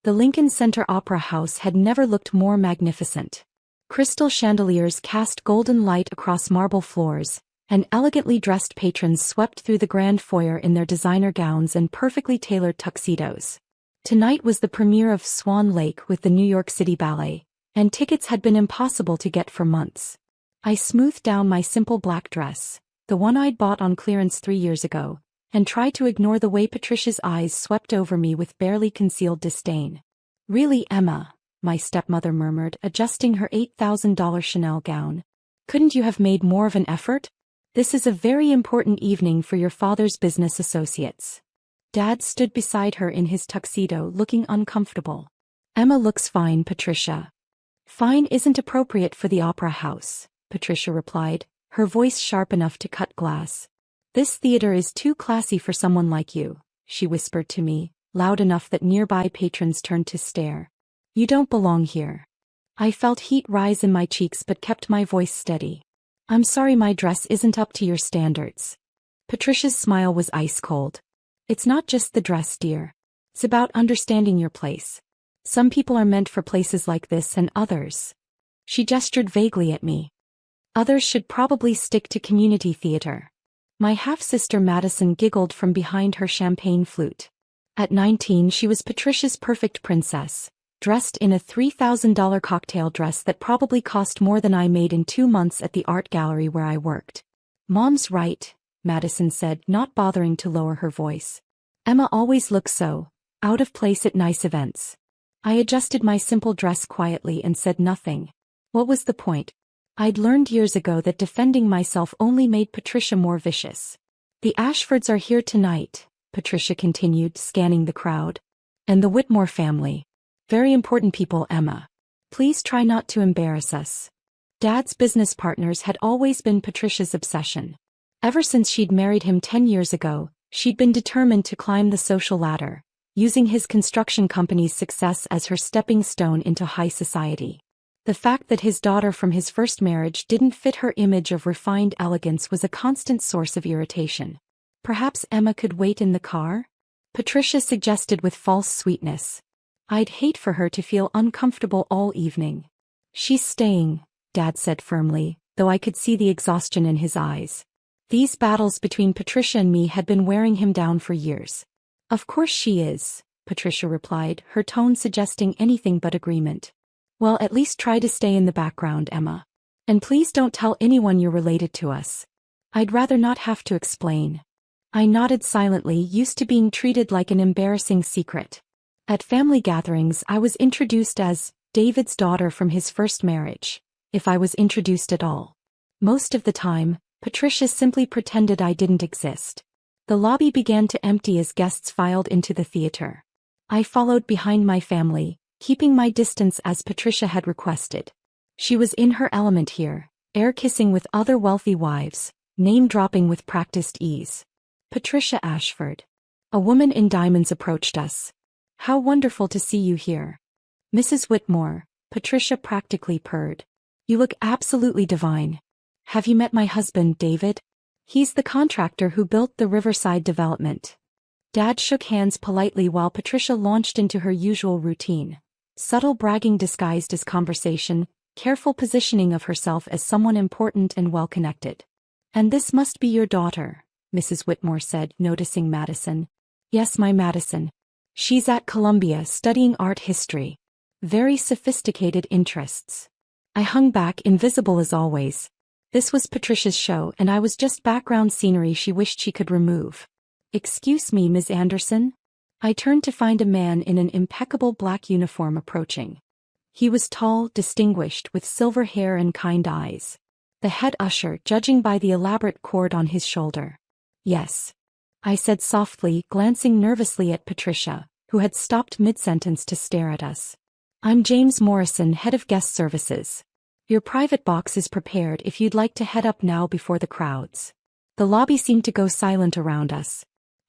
The Lincoln Center Opera House had never looked more magnificent. Crystal chandeliers cast golden light across marble floors, and elegantly dressed patrons swept through the grand foyer in their designer gowns and perfectly tailored tuxedos. Tonight was the premiere of Swan Lake with the New York City Ballet, and tickets had been impossible to get for months. I smoothed down my simple black dress, the one I'd bought on clearance 3 years ago, and tried to ignore the way Patricia's eyes swept over me with barely concealed disdain. "Really, Emma," my stepmother murmured, adjusting her $8,000 Chanel gown. "Couldn't you have made more of an effort? This is a very important evening for your father's business associates." Dad stood beside her in his tuxedo, looking uncomfortable. "Emma looks fine, Patricia." "Fine isn't appropriate for the opera house," Patricia replied, her voice sharp enough to cut glass. "This theater is too classy for someone like you," she whispered to me, loud enough that nearby patrons turned to stare. "You don't belong here." I felt heat rise in my cheeks but kept my voice steady. "I'm sorry my dress isn't up to your standards." Patricia's smile was ice cold. "It's not just the dress, dear. It's about understanding your place. Some people are meant for places like this and others." She gestured vaguely at me. "Others should probably stick to community theater." My half-sister Madison giggled from behind her champagne flute. At 19 she was Patricia's perfect princess, dressed in a $3,000 cocktail dress that probably cost more than I made in 2 months at the art gallery where I worked. "Mom's right," Madison said, not bothering to lower her voice. "Emma always looks so out of place at nice events." I adjusted my simple dress quietly and said nothing. What was the point? I'd learned years ago that defending myself only made Patricia more vicious. "The Ashfords are here tonight," Patricia continued, scanning the crowd. "And the Whitmore family. Very important people, Emma. Please try not to embarrass us." Dad's business partners had always been Patricia's obsession. Ever since she'd married him 10 years ago, she'd been determined to climb the social ladder, using his construction company's success as her stepping stone into high society. The fact that his daughter from his first marriage didn't fit her image of refined elegance was a constant source of irritation. "Perhaps Emma could wait in the car?" Patricia suggested with false sweetness. "I'd hate for her to feel uncomfortable all evening." "She's staying," Dad said firmly, though I could see the exhaustion in his eyes. These battles between Patricia and me had been wearing him down for years. "Of course she is," Patricia replied, her tone suggesting anything but agreement. "Well, at least try to stay in the background, Emma. And please don't tell anyone you're related to us." "I'd rather not have to explain." I nodded silently, used to being treated like an embarrassing secret. At family gatherings I was introduced as David's daughter from his first marriage, if I was introduced at all. Most of the time, Patricia simply pretended I didn't exist. The lobby began to empty as guests filed into the theater. I followed behind my family, keeping my distance as Patricia had requested. She was in her element here, air-kissing with other wealthy wives, name-dropping with practiced ease. "Patricia Ashford." A woman in diamonds approached us. "How wonderful to see you here." "Mrs. Whitmore," Patricia practically purred. "You look absolutely divine. Have you met my husband, David? He's the contractor who built the Riverside development." Dad shook hands politely while Patricia launched into her usual routine. Subtle bragging disguised as conversation, careful positioning of herself as someone important and well-connected. "And this must be your daughter," Mrs. Whitmore said, noticing Madison. "Yes, my Madison. She's at Columbia studying art history. Very sophisticated interests." I hung back, invisible as always. This was Patricia's show and I was just background scenery she wished she could remove. "Excuse me, Ms. Anderson?" I turned to find a man in an impeccable black uniform approaching. He was tall, distinguished, with silver hair and kind eyes. The head usher, judging by the elaborate cord on his shoulder. "Yes," I said softly, glancing nervously at Patricia, who had stopped mid-sentence to stare at us. "I'm James Morrison, head of guest services. Your private box is prepared if you'd like to head up now before the crowds." The lobby seemed to go silent around us.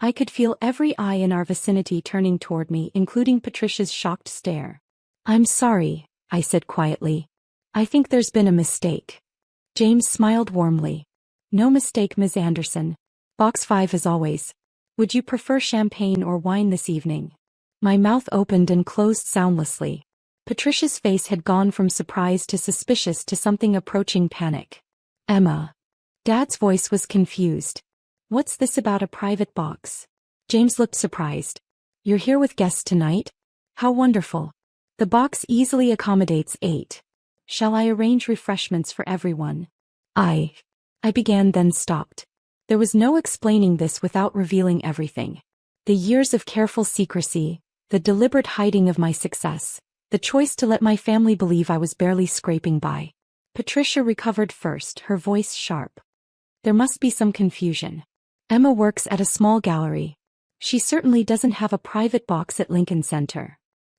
I could feel every eye in our vicinity turning toward me, including Patricia's shocked stare. "I'm sorry," I said quietly. "I think there's been a mistake." James smiled warmly. "No mistake, Ms. Anderson. Box 5 as always. Would you prefer champagne or wine this evening?" My mouth opened and closed soundlessly. Patricia's face had gone from surprise to suspicious to something approaching panic. Emma. Dad's voice was confused. What's this about a private box? James looked surprised. You're here with guests tonight? How wonderful. The box easily accommodates 8. Shall I arrange refreshments for everyone? I began then stopped. There was no explaining this without revealing everything. The years of careful secrecy, the deliberate hiding of my success, the choice to let my family believe I was barely scraping by. Patricia recovered first, her voice sharp. There must be some confusion. Emma works at a small gallery. She certainly doesn't have a private box at Lincoln Center.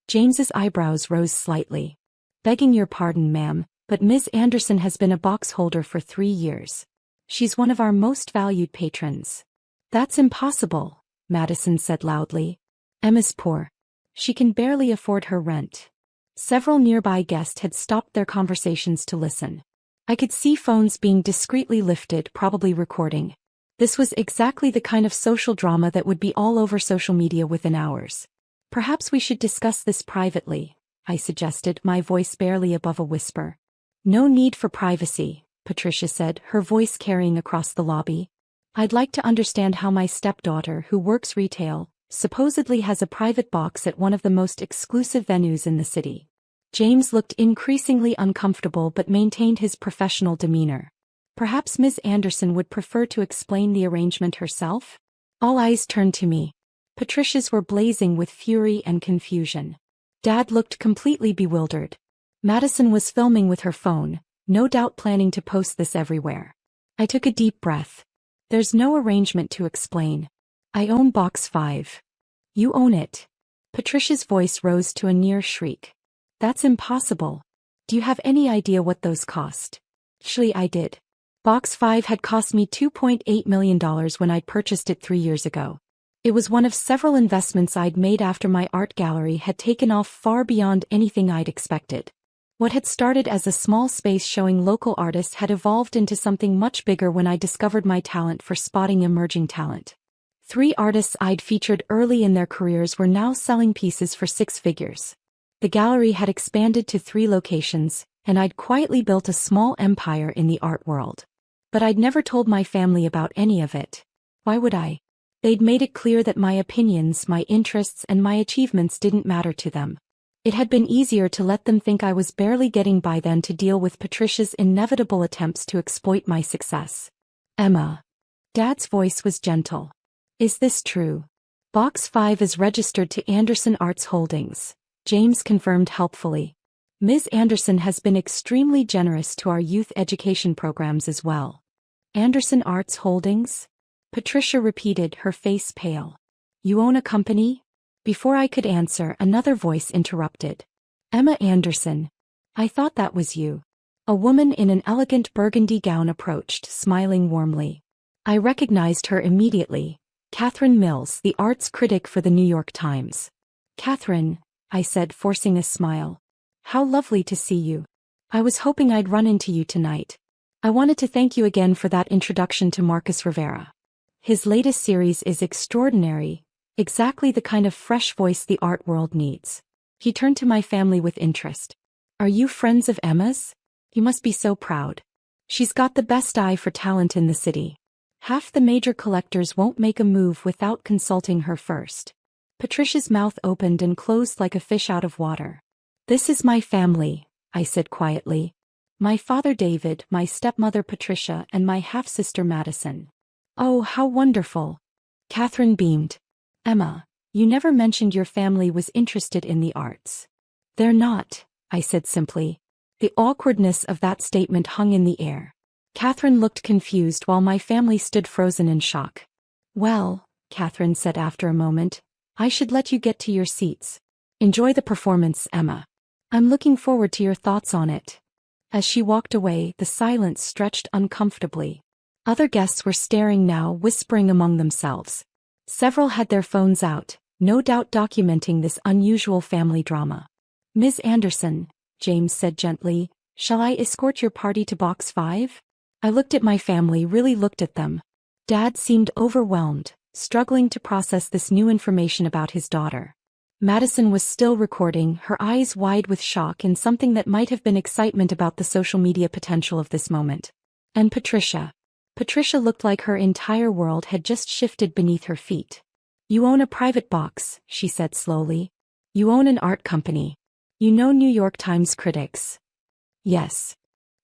James's eyebrows rose slightly. Begging your pardon, ma'am, but Ms. Anderson has been a box holder for 3 years. She's one of our most valued patrons. That's impossible, Madison said loudly. Emma's poor. She can barely afford her rent. Several nearby guests had stopped their conversations to listen. I could see phones being discreetly lifted, probably recording. This was exactly the kind of social drama that would be all over social media within hours. Perhaps we should discuss this privately, I suggested, my voice barely above a whisper. No need for privacy, Patricia said, her voice carrying across the lobby. I'd like to understand how my stepdaughter, who works retail, supposedly has a private box at one of the most exclusive venues in the city. James looked increasingly uncomfortable but maintained his professional demeanor. Perhaps Ms. Anderson would prefer to explain the arrangement herself? All eyes turned to me. Patricia's were blazing with fury and confusion. Dad looked completely bewildered. Madison was filming with her phone, no doubt planning to post this everywhere. I took a deep breath. There's no arrangement to explain. I own Box 5. You own it. Patricia's voice rose to a near shriek. That's impossible. Do you have any idea what those cost? Actually, I did. Box 5 had cost me $2.8 million when I'd purchased it 3 years ago. It was one of several investments I'd made after my art gallery had taken off far beyond anything I'd expected. What had started as a small space showing local artists had evolved into something much bigger when I discovered my talent for spotting emerging talent. 3 artists I'd featured early in their careers were now selling pieces for 6 figures. The gallery had expanded to 3 locations, and I'd quietly built a small empire in the art world. But I'd never told my family about any of it. Why would I? They'd made it clear that my opinions, my interests, and my achievements didn't matter to them. It had been easier to let them think I was barely getting by than to deal with Patricia's inevitable attempts to exploit my success. Emma. Dad's voice was gentle. Is this true? Box 5 is registered to Anderson Arts Holdings, James confirmed helpfully. Ms. Anderson has been extremely generous to our youth education programs as well. Anderson Arts Holdings? Patricia repeated, her face pale. You own a company? Before I could answer, another voice interrupted. Emma Anderson. I thought that was you. A woman in an elegant burgundy gown approached, smiling warmly. I recognized her immediately. Catherine Mills, the arts critic for the New York Times. Catherine, I said, forcing a smile. How lovely to see you. I was hoping I'd run into you tonight. I wanted to thank you again for that introduction to Marcus Rivera. His latest series is extraordinary, exactly the kind of fresh voice the art world needs. He turned to my family with interest. Are you friends of Emma's? You must be so proud. She's got the best eye for talent in the city. Half the major collectors won't make a move without consulting her first. Patricia's mouth opened and closed like a fish out of water. This is my family, I said quietly. My father David, my stepmother Patricia, and my half-sister Madison. Oh, how wonderful. Catherine beamed. Emma, you never mentioned your family was interested in the arts. They're not, I said simply. The awkwardness of that statement hung in the air. Catherine looked confused while my family stood frozen in shock. Well, Catherine said after a moment, I should let you get to your seats. Enjoy the performance, Emma. I'm looking forward to your thoughts on it. As she walked away, the silence stretched uncomfortably. Other guests were staring now, whispering among themselves. Several had their phones out, no doubt documenting this unusual family drama. Ms. Anderson, James said gently, shall I escort your party to Box 5? I looked at my family, really looked at them. Dad seemed overwhelmed, struggling to process this new information about his daughter. Madison was still recording, her eyes wide with shock and something that might have been excitement about the social media potential of this moment. And Patricia. Patricia looked like her entire world had just shifted beneath her feet. "You own a private box," she said slowly. "You own an art company. You know New York Times critics." "Yes.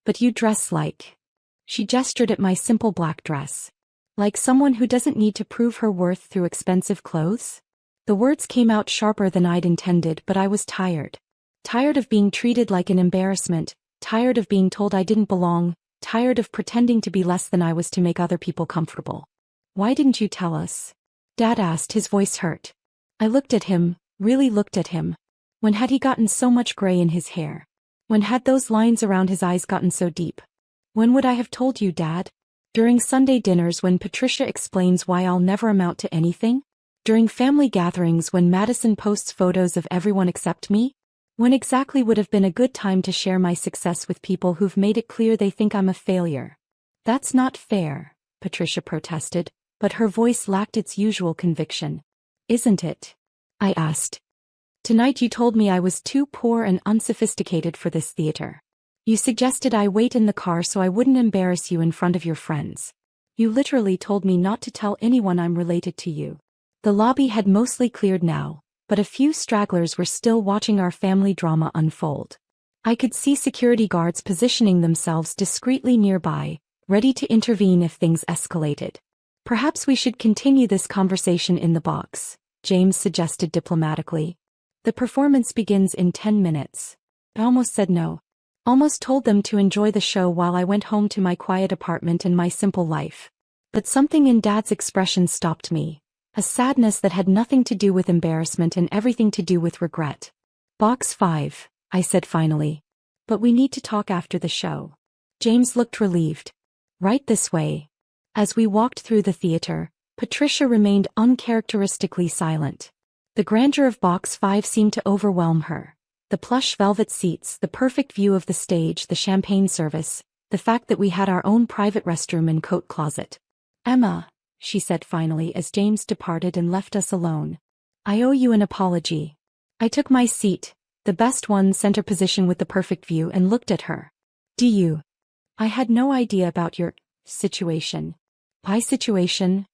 But you dress like..." She gestured at my simple black dress. "Like someone who doesn't need to prove her worth through expensive clothes?" The words came out sharper than I'd intended, but I was tired. Tired of being treated like an embarrassment, tired of being told I didn't belong, tired of pretending to be less than I was to make other people comfortable. "Why didn't you tell us?" Dad asked, his voice hurt. I looked at him, really looked at him. When had he gotten so much gray in his hair? When had those lines around his eyes gotten so deep? "When would I have told you, Dad? During Sunday dinners when Patricia explains why I'll never amount to anything? During family gatherings when Madison posts photos of everyone except me? When exactly would have been a good time to share my success with people who've made it clear they think I'm a failure?" "That's not fair," Patricia protested, but her voice lacked its usual conviction. "Isn't it?" I asked. "Tonight you told me I was too poor and unsophisticated for this theater. You suggested I wait in the car so I wouldn't embarrass you in front of your friends. You literally told me not to tell anyone I'm related to you." The lobby had mostly cleared now, but a few stragglers were still watching our family drama unfold. I could see security guards positioning themselves discreetly nearby, ready to intervene if things escalated. "Perhaps we should continue this conversation in the box," James suggested diplomatically. "The performance begins in 10 minutes. I almost said no. Almost told them to enjoy the show while I went home to my quiet apartment and my simple life. But something in Dad's expression stopped me. A sadness that had nothing to do with embarrassment and everything to do with regret. "Box 5, I said finally. "But we need to talk after the show." James looked relieved. "Right this way." As we walked through the theater, Patricia remained uncharacteristically silent. The grandeur of Box 5 seemed to overwhelm her. The plush velvet seats, the perfect view of the stage, the champagne service, the fact that we had our own private restroom and coat closet. "Emma," she said finally as James departed and left us alone, "I owe you an apology." I took my seat, the best one, center position with the perfect view, and looked at her. "Do you?" "I had no idea about your situation." "My situation?"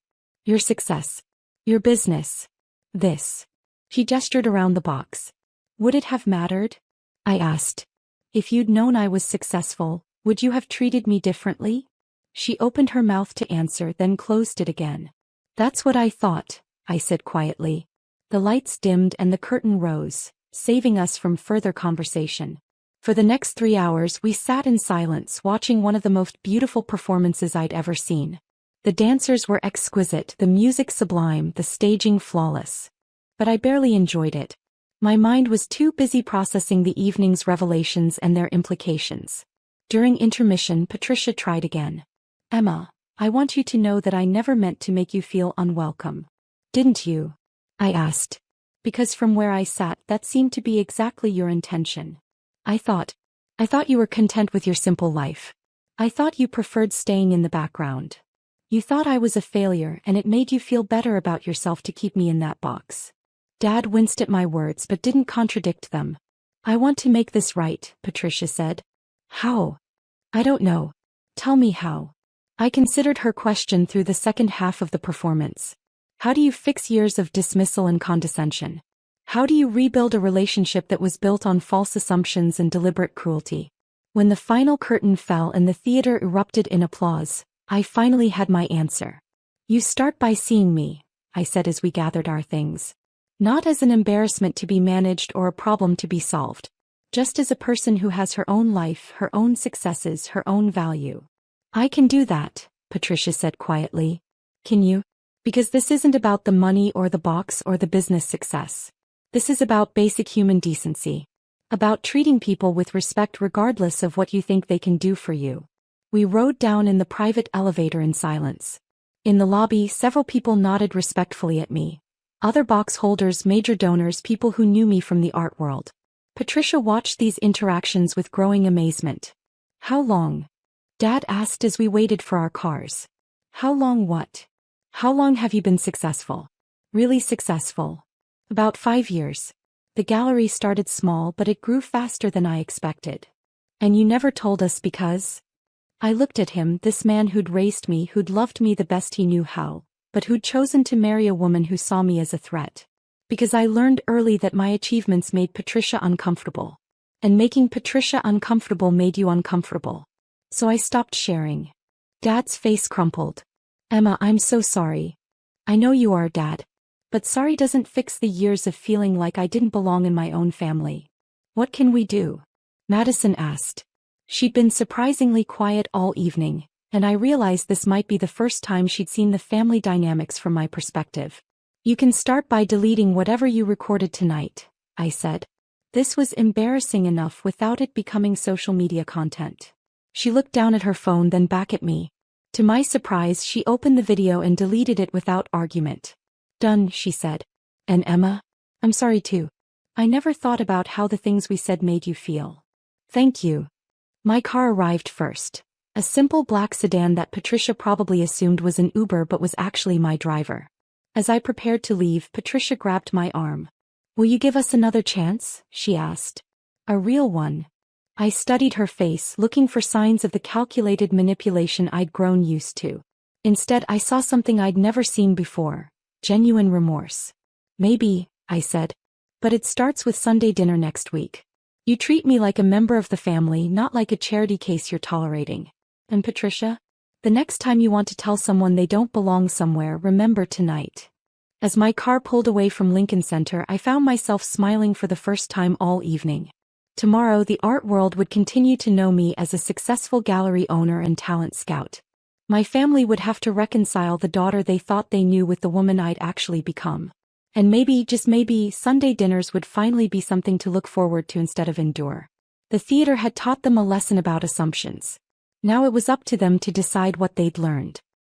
"Your success. Your business. This." She gestured around the box. "Would it have mattered?" I asked. "If you'd known I was successful, would you have treated me differently?" She opened her mouth to answer, then closed it again. "That's what I thought," I said quietly. The lights dimmed and the curtain rose, saving us from further conversation. For the next 3 hours we sat in silence watching one of the most beautiful performances I'd ever seen. The dancers were exquisite, the music sublime, the staging flawless. But I barely enjoyed it. My mind was too busy processing the evening's revelations and their implications. During intermission, Patricia tried again. "Emma, I want you to know that I never meant to make you feel unwelcome." "Didn't you?" I asked. "Because from where I sat, that seemed to be exactly your intention. I thought you were content with your simple life. I thought you preferred staying in the background. You thought I was a failure and it made you feel better about yourself to keep me in that box." Dad winced at my words but didn't contradict them. "I want to make this right," Patricia said. "How?" "I don't know. Tell me how." I considered her question through the second half of the performance. How do you fix years of dismissal and condescension? How do you rebuild a relationship that was built on false assumptions and deliberate cruelty? When the final curtain fell and the theater erupted in applause, I finally had my answer. "You start by seeing me," I said as we gathered our things. "Not as an embarrassment to be managed or a problem to be solved. Just as a person who has her own life, her own successes, her own value." "I can do that," Patricia said quietly. "Can you? Because this isn't about the money or the box or the business success. This is about basic human decency. About treating people with respect regardless of what you think they can do for you." We rode down in the private elevator in silence. In the lobby, several people nodded respectfully at me. Other box holders, major donors, people who knew me from the art world. Patricia watched these interactions with growing amazement. "How long?" Dad asked as we waited for our cars. "How long what? How long have you been successful? Really successful?" About 5 years. The gallery started small but it grew faster than I expected. And you never told us because? I looked at him, this man who'd raised me, who'd loved me the best he knew how, but who'd chosen to marry a woman who saw me as a threat. Because I learned early that my achievements made Patricia uncomfortable. And making Patricia uncomfortable made you uncomfortable. So I stopped sharing. Dad's face crumpled. Emma, I'm so sorry. I know you are, Dad. But sorry doesn't fix the years of feeling like I didn't belong in my own family. What can we do? Madison asked. She'd been surprisingly quiet all evening, and I realized this might be the first time she'd seen the family dynamics from my perspective. You can start by deleting whatever you recorded tonight, I said. This was embarrassing enough without it becoming social media content. She looked down at her phone, then back at me. To my surprise, she opened the video and deleted it without argument. Done, she said. And Emma? I'm sorry too. I never thought about how the things we said made you feel. Thank you. My car arrived first. A simple black sedan that Patricia probably assumed was an Uber but was actually my driver. As I prepared to leave, Patricia grabbed my arm. Will you give us another chance? She asked. A real one. I studied her face, looking for signs of the calculated manipulation I'd grown used to. Instead, I saw something I'd never seen before. Genuine remorse. Maybe, I said. But it starts with Sunday dinner next week. You treat me like a member of the family, not like a charity case you're tolerating. And Patricia? The next time you want to tell someone they don't belong somewhere, remember tonight. As my car pulled away from Lincoln Center, I found myself smiling for the first time all evening. Tomorrow, the art world would continue to know me as a successful gallery owner and talent scout. My family would have to reconcile the daughter they thought they knew with the woman I'd actually become. And maybe, just maybe, Sunday dinners would finally be something to look forward to instead of endure. The theater had taught them a lesson about assumptions. Now it was up to them to decide what they'd learned.